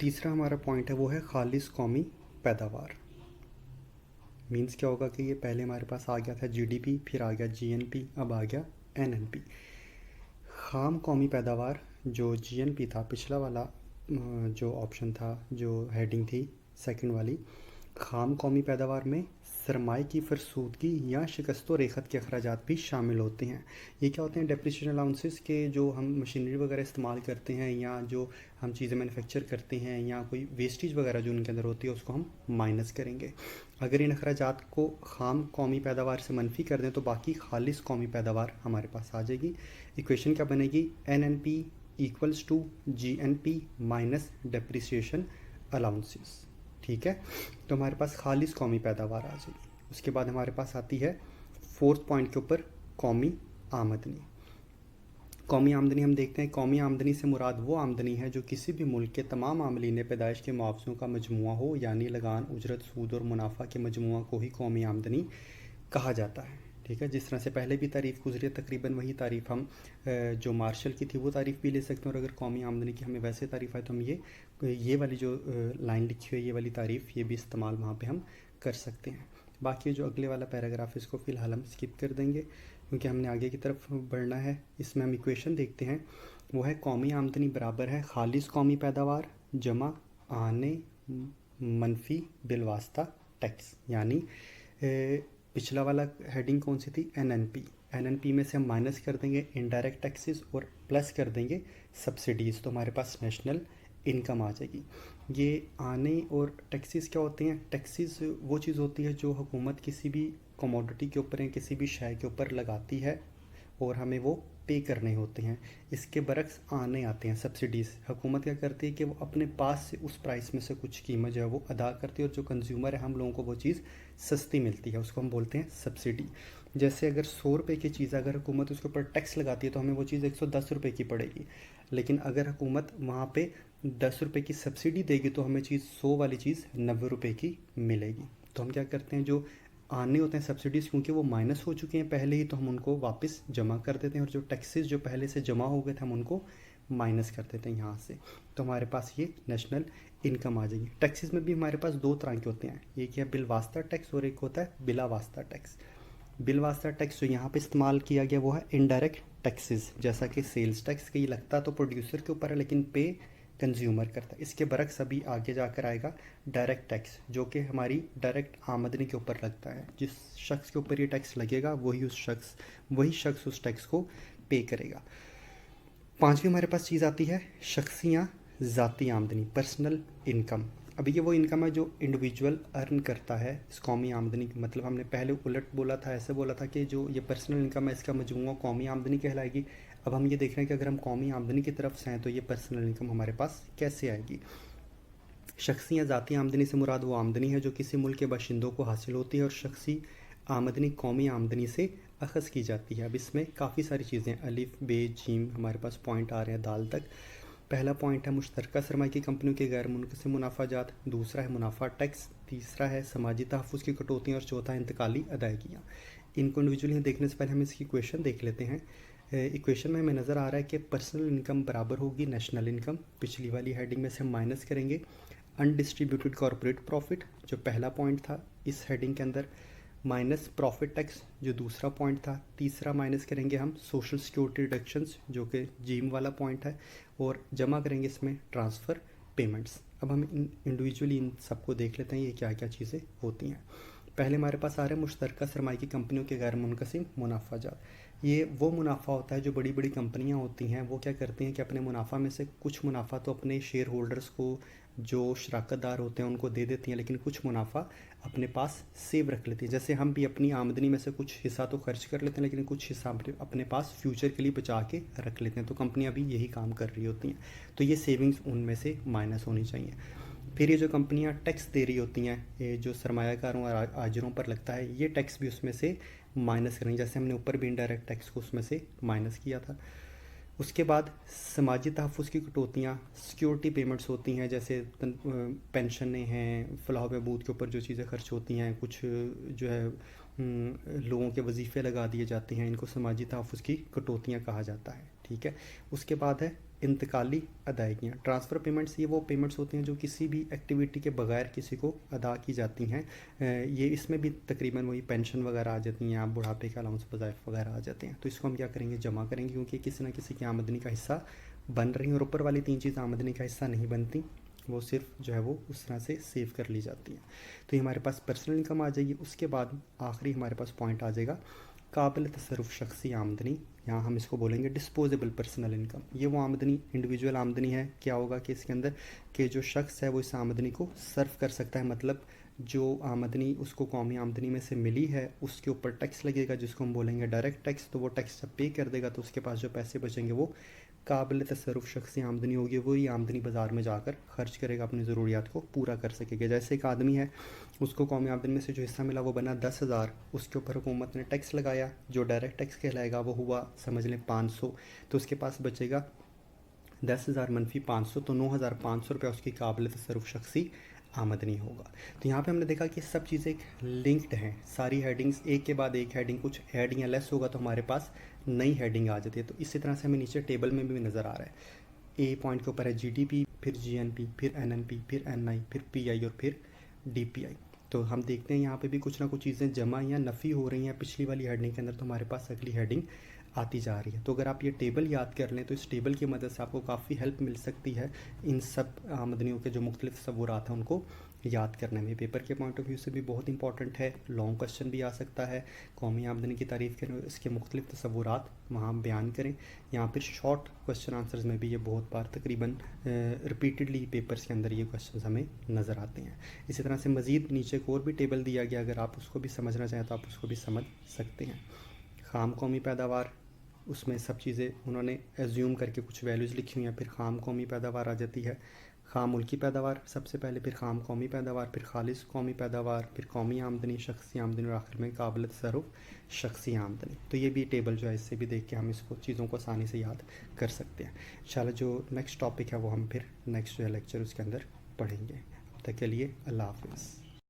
तीसरा हमारा पॉइंट है वो है खालिस कौमी पैदावार। मीन्स क्या होगा कि ये पहले हमारे पास आ गया था जीडीपी, फिर आ गया जीएनपी, अब आ गया एनएनपी। खाम कौमी पैदावार जो जीएनपी था, पिछला वाला जो ऑप्शन था, जो हेडिंग थी सेकंड वाली, खाम कौमी पैदावार में सरमाए की फरसूदगी या शिकस्त व रेखत के अखराजात भी शामिल होते हैं। ये क्या होते हैं? डेप्रिसिएशन अलाउंसेस के जो हम मशीनरी वगैरह इस्तेमाल करते हैं या जो हम चीज़ें मैन्युफैक्चर करते हैं या कोई वेस्टेज वगैरह जो उनके अंदर होती है उसको हम माइनस करेंगे। अगर इन अखराजात को खाम कौमी पैदावार से मनफी कर दें तो बाकी खालिस कौमी पैदावार हमारे पास आ जाएगी। इक्वेशन क्या बनेगी? N N P equals to G N P minus depreciation allowances. ठीक है, तो हमारे पास खालिस कौमी पैदावार आ जाएगी। उसके बाद हमारे पास आती है फोर्थ पॉइंट के ऊपर कौमी आमदनी। कौमी आमदनी हम देखते हैं, कौमी आमदनी से मुराद वो आमदनी है जो किसी भी मुल्क के तमाम आमलीन पैदाइश के मुआवजों का मजमुआ हो, यानी लगान, उजरत, सूद और मुनाफा के मजमुआ को ही कौमी आमदनी कहा जाता है। ठीक है, जिस तरह से पहले भी तारीफ़ गुजरी है, तकरीबन वही तारीफ़ हम जो मार्शल की थी वो तारीफ़ भी ले सकते हैं, और अगर कौमी आमदनी की हमें वैसे तारीफ़ है तो हम ये वाली जो लाइन लिखी हुई है, ये वाली तारीफ़, ये भी इस्तेमाल वहाँ पे हम कर सकते हैं। बाकी जो अगले वाला पैराग्राफ इसको फ़िलहाल हम स्किप कर देंगे क्योंकि हमने आगे की तरफ बढ़ना है। इसमें हम इक्वेशन देखते हैं, वो है कौमी आमदनी बराबर है खालिस कौमी पैदावार जमा आने मनफी बिलवास्ता टैक्स। यानी पिछला वाला हेडिंग कौन सी थी? एनएनपी। एनएनपी में से हम माइनस कर देंगे इनडायरेक्ट टैक्सेस और प्लस कर देंगे सब्सिडीज़, तो हमारे पास नेशनल इनकम आ जाएगी। ये आने और टैक्सेस क्या होते हैं? टैक्सेस वो चीज़ होती है जो हुकूमत किसी भी कमोडिटी के ऊपर या किसी भी शय के ऊपर लगाती है और हमें वो पे करने होते हैं। इसके बरक्स आने आते हैं सब्सिडीज़। हुकूमत क्या करती है कि वो अपने पास से उस प्राइस में से कुछ कीमत जो है वो अदा करती है, और जो कंज्यूमर है हम लोगों को वो चीज़ सस्ती मिलती है, उसको हम बोलते हैं सब्सिडी। जैसे अगर 100 रुपये की चीज़ अगर हुकूमत उसके ऊपर टैक्स लगाती है तो हमें वो चीज़ 110 रुपये की पड़ेगी, लेकिन अगर हुकूमत वहाँ पे 10 रुपये की सब्सिडी देगी तो हमें चीज़ 100 वाली चीज़ 90 रुपये की मिलेगी। तो हम क्या करते हैं, जो आने होते हैं सब्सिडीज़, क्योंकि वो माइनस हो चुके हैं पहले ही, तो हम उनको वापस जमा कर देते हैं, और जो टैक्सेस जो पहले से जमा हो गए थे हम उनको माइनस कर देते हैं यहाँ से। तो हमारे पास ये नेशनल इनकम आ जाएगी। टैक्सेस में भी हमारे पास दो तरह के होते हैं, एक है बिल वास्ता टैक्स और एक होता है बिला वास्ता टैक्स। बिल वास्ता टैक्स जो यहाँ पे इस्तेमाल किया गया वो है इनडायरेक्ट टैक्सेस, जैसा कि सेल्स टैक्स के ये लगता तो प्रोड्यूसर के ऊपर है लेकिन पे कंज्यूमर करता है। इसके बरक्स अभी आगे जाकर आएगा डायरेक्ट टैक्स, जो कि हमारी डायरेक्ट आमदनी के ऊपर लगता है। जिस शख्स के ऊपर ये टैक्स लगेगा वही शख्स उस टैक्स को पे करेगा। पांचवी हमारे पास चीज़ आती है शख्सी या ज़ाती आमदनी, पर्सनल इनकम। अभी ये वो इनकम है जो इंडिविजुअल अर्न करता है इस कौमी आमदनी की। मतलब हमने पहले उलट बोला था, ऐसे बोला था कि जो ये पर्सनल इनकम है इसका मजमूआ कौमी आमदनी कहलाएगी। अब हम ये देख रहे हैं कि अगर हम कौमी आमदनी की तरफ से हैं तो ये पर्सनल इनकम हमारे पास कैसे आएगी। शख्सी या ज़ाती आमदनी से मुराद वो आमदनी है जो किसी मुल्क के बाशिंदों को हासिल होती है, और शख्सी आमदनी कौमी आमदनी से अखज़ की जाती है। अब इसमें काफ़ी सारी चीज़ें, अलिफ बे जीम हमारे पास पॉइंट आ रहे हैं दाल तक। पहला पॉइंट है मुश्तरका सरमाई की कंपनियों के गैर मुनक़सिम मुनाफाजात, दूसरा है मुनाफा टैक्स, तीसरा है समाजी तहफ़्फ़ुज़ की कटौतियाँ, और चौथा है इंतकाली अदायगियाँ। इनको इंडिविजुअली देखने से पहले हम इसकी इक्वेशन देख लेते हैं। इक्वेशन में हमें नज़र आ रहा है कि पर्सनल इनकम बराबर होगी नेशनल इनकम। पिछली वाली हेडिंग में से हम माइनस करेंगे अनडिस्ट्रीब्यूटेड कॉरपोरेट प्रॉफिट जो पहला पॉइंट था इस हेडिंग के अंदर, माइनस प्रॉफिट टैक्स जो दूसरा पॉइंट था, तीसरा माइनस करेंगे हम सोशल सिक्योरिटी डिडक्शंस जो कि जीम वाला पॉइंट है, और जमा करेंगे इसमें ट्रांसफ़र पेमेंट्स। अब हम इंडिविजुअली इन सबको देख लेते हैं ये क्या क्या चीज़ें होती हैं। पहले हमारे पास आ रहा है मुश्तरका सरमाई की कंपनियों के गैर मुनक़सिम मुनाफाजात। ये वो मुनाफा होता है जो बड़ी बड़ी कंपनियां होती हैं वो क्या करती हैं कि अपने मुनाफा में से कुछ मुनाफा तो अपने शेयर होल्डर्स को, जो शराकतदार होते हैं उनको दे देती हैं, लेकिन कुछ मुनाफा अपने पास सेव रख लेती है। जैसे हम भी अपनी आमदनी में से कुछ हिस्सा तो खर्च कर लेते हैं लेकिन कुछ हिस्सा अपने पास फ्यूचर के लिए बचा के रख लेते हैं, तो कंपनियां भी यही काम कर रही होती हैं। तो ये सेविंग्स उनमें से माइनस होनी चाहिए। फिर ये जो कंपनियां टैक्स दे रही होती हैं, ये जो सरमायाकारों और आजरों पर लगता है, ये टैक्स भी उसमें से माइनस करेंगे, जैसे हमने ऊपर भी इनडायरेक्ट टैक्स को उसमें से माइनस किया था। उसके बाद समाजी तहफ़्फ़ुज़ की कटौतियाँ, सिक्योरिटी पेमेंट्स होती हैं, जैसे पेंशनें हैं, फलाह बहबूद के ऊपर जो चीज़ें खर्च होती हैं, कुछ जो है लोगों के वजीफ़े लगा दिए जाते हैं, इनको समाजी तहफ़्फ़ुज़ की कटौतियाँ कहा जाता है। ठीक है, उसके बाद है इंतकाली अदायगियाँ। ट्रांसफ़र पेमेंट्स ये वो पेमेंट्स होती हैं जो किसी भी एक्टिविटी के बगैर किसी को अदा की जाती हैं। ये इसमें भी तकरीबन वही पेंशन वगैरह आ जाती हैं, आप बुढ़ापे के अलाउंस वज़ाइफ वगैरह आ जाते हैं। तो इसको हम क्या करेंगे, जमा करेंगे, क्योंकि किसी ना किसी की आमदनी का हिस्सा बन रही हैं। और ऊपर वाली 3 चीज़ आमदनी का हिस्सा नहीं बनती, वो सिर्फ जो है वो उस तरह से सेव कर ली जाती हैं। तो ये हमारे पास पर्सनल इनकम आ जाएगी। उसके बाद आखिरी हमारे पास पॉइंट आ जाएगा काबिल तसर्रुफ़ शख्सी आमदनी। यहाँ हम इसको बोलेंगे डिस्पोजेबल पर्सनल इनकम। ये वो आमदनी, इंडिविजुअल आमदनी है। क्या होगा कि इसके अंदर कि जो शख्स है वो इस आमदनी को सर्व कर सकता है, मतलब जो आमदनी उसको कौमी आमदनी में से मिली है उसके ऊपर टैक्स लगेगा, जिसको हम बोलेंगे डायरेक्ट टैक्स। तो वो टैक्स जब पे कर देगा तो उसके पास जो पैसे बचेंगे वो काबिल तसर्रुफ़ शख्सी आमदनी होगी। वही आमदनी बाज़ार में जाकर खर्च करेगा, अपनी ज़रूरियात को पूरा कर सकेगा। जैसे एक आदमी है, उसको कौमी आमदनी में से जो हिस्सा मिला वो बना 10,000, उसके ऊपर हुकूमत ने टैक्स लगाया, जो डायरेक्ट टैक्स कहलाएगा वो हुआ समझ लें 500, तो उसके पास बचेगा 10,000 मनफी 500, तो 9,500 रुपया उसकी काबिल तसर्रुफ़ शख्सी आमदनी होगा। तो यहाँ पे हमने देखा कि सब चीज़ें लिंक्ड हैं, सारी हेडिंग्स एक के बाद एक हेडिंग, कुछ ऐड या लेस होगा तो हमारे पास नई हेडिंग आ जाती है। तो इसी तरह से हमें नीचे टेबल में भी नज़र आ रहा है। ए पॉइंट के ऊपर है जीडीपी, फिर जीएनपी, फिर एनएनपी, फिर एनआई, फिर पीआई और फिर डीपीआई। तो हम देखते हैं यहाँ पे भी कुछ ना कुछ चीज़ें जमा या नफ़ी हो रही हैं पिछली वाली हेडिंग के अंदर, तो हमारे पास अगली हेडिंग आती जा रही है। तो अगर आप ये टेबल याद कर लें तो इस टेबल की मदद से आपको काफ़ी हेल्प मिल सकती है इन सब आमदनियों के जो मुख्तलिफ तसव्वुरात हैं उनको याद करने में। पेपर के पॉइंट ऑफ व्यू से भी बहुत इंपॉर्टेंट है, लॉन्ग क्वेश्चन भी आ सकता है। कौमी आमदनी की तारीफ़ करें, इसके मुख्तलिफ तसव्वुरात वहाँ बयान करें। यहाँ पर शॉर्ट क्वेश्चन आंसर्स में भी ये बहुत बार तकरीबन रिपीटेडली पेपर्स के अंदर ये क्वेश्चन हमें नज़र आते हैं। इसी तरह से मज़ीद नीचे एक और भी टेबल दिया गया, अगर आप उसको भी समझना चाहें तो आप उसको भी समझ सकते हैं। खाम कौमी पैदावार, उसमें सब चीज़ें उन्होंने एज्यूम करके कुछ वैल्यूज़ लिखी हुई हैं, फिर खाम कौमी पैदावार आ जाती है। खाम मुल्की पैदावार सबसे पहले, फिर खाम कौमी पैदावार, फिर खालिस कौमी पैदावार, फिर कौमी आमदनी, शख्सी आमदनी और आखिर में काबिल तसर्रुफ़ शख्सी आमदनी। तो ये भी टेबल जो है इससे भी देख के हम इसको चीज़ों को आसानी से याद कर सकते हैं। इंशाल्लाह जो नेक्स्ट टॉपिक है वो हम फिर नेक्स्ट जो है लेक्चर उसके अंदर पढ़ेंगे। अब तक के लिए अल्लाह हाफ़िज़।